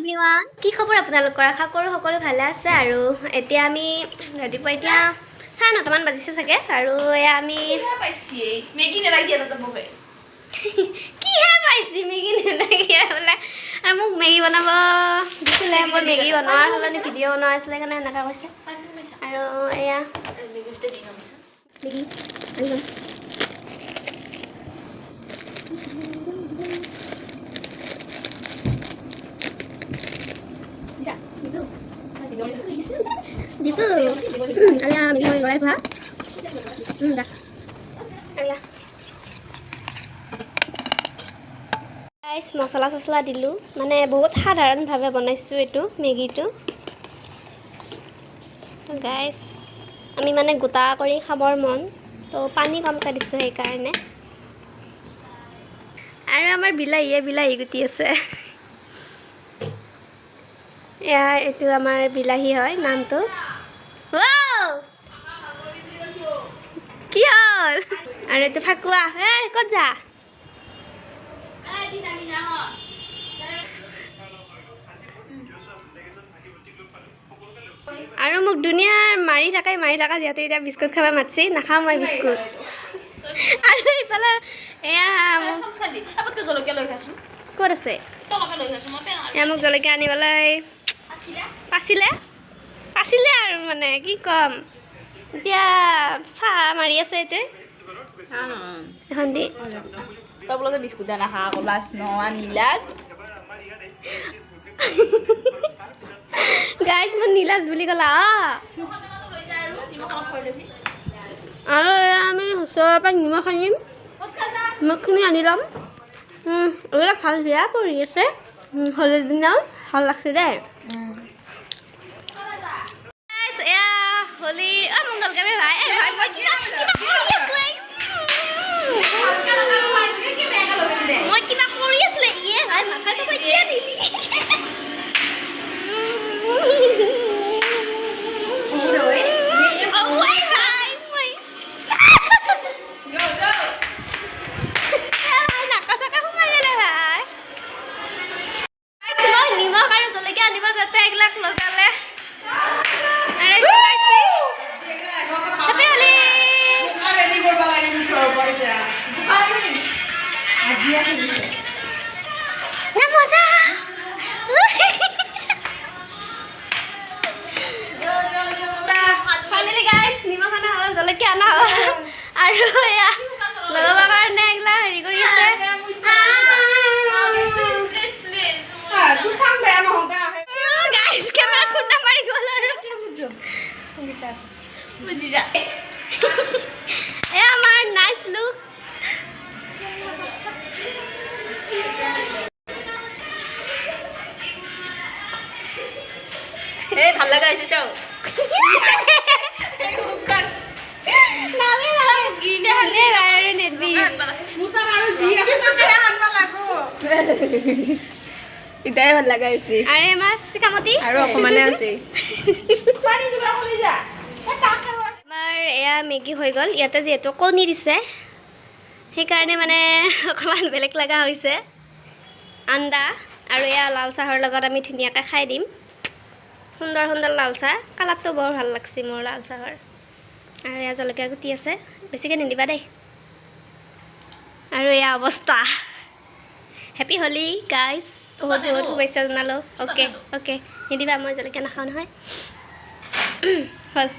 everyone কি খবৰ আপোনালোকৰ আশা কৰোঁ সকলো ভালে আছে আৰু এতিয়া আমি ৰাতিপুৱা এতিয়া 9:30 মান বাজিছে চাগে আৰু এয়া আমি মেগি নেলাগিয়া তাতে বহে কিহে পাইছি মেগি নেলাগিয়া বোলে আৰু মোক মেগি বনাব দিছিলে মই মেগি বনোৱাৰ সলনি ভিডিঅ' বনোৱা আছিলে কাৰণে এনেকুৱা কৈছে আৰু এয়া মেগি দিছো আলিয়া মেগি হৈ গলাইছো হা দা আলিয়া গাইস মছলা চছলা দিলোঁ মানে বহুত সাধাৰণভাৱে বনাইছোঁ এইটো মেগিটো গাইস আমি মানে গোটা কৰি খাবৰ মন তো পানী কমকৈ দিছোঁ সেইকাৰণে আৰু আমাৰ বিলাহী গুটি আছে এয়া এইটো আমাৰ বিলাহী হয় নামটো কি হ'ল আৰু এইটো ফাকুৱা ক'ত যা আৰু মোক দুনিয়াৰ মাৰি থাকা যিহেতু এতিয়া বিস্কুট খাব মাতছি নাখাওঁ মই বিস্কুট আৰু এইফালে এয়া ক'ত আছে এয়া মোক জলকীয়া আনিবলৈ পাছিলে আৰু মানে কি ক'ম এতিয়া চাহ মাৰি আছে এতিয়া এখন দি তই বোলে বিস্কুট নাখা কলাছ নোৱা নীলাজ গাইজ মই নীলাজ বুলি ক'লা আৰু আমি ওচৰৰ পৰা নিমখ আনিম নিমখখিনি আনি ল'ম এইবিলাক ভাল দিয়া পৰি আছে হলিৰ দিনাও ভাল লাগছে দেই এয়া হলি মংগল কামে ভাই মই কিবা কৰি আছিলে ইয়ে ভাই মাথা চাথা কিয় দিলি জলকীয়া আনা আৰু এয়া লগাবৰ কাৰণে এইগিলা হেৰি কৰি আছে গাইজ কেমেৰা খুন্দা মাৰি গ'ল আৰু এয়া আমাৰ নাইচ লুক ভাল লগা হৈছে চাও ইটাই ভাল লগা হৈছে আৰে মাছ চিকামতি আৰু অকমানে আছে আমাৰ এয়া মেগী হৈ গ'ল ইয়াতে যিহেতু কণী দিছে সেইকাৰণে মানে অকণমান বেলেগ লগা হৈছে আন্দা আৰু এয়া লাল চাহৰ লগত আমি ধুনীয়াকৈ খাই দিম সুন্দৰ লাল চাহ কালাৰটো বৰ ভাল লাগছে মোৰ লাল চাহৰ আৰু এয়া জলকীয়া গুটি আছে বেছিকৈ নিদিবা দেই আৰু এয়া অৱস্থা হেপী হলি গাইজ বহুত শুভেচ্ছা জনালোঁ অ'কে নিদিবা মই জলকীয়া নাখাওঁ নহয় হ'ল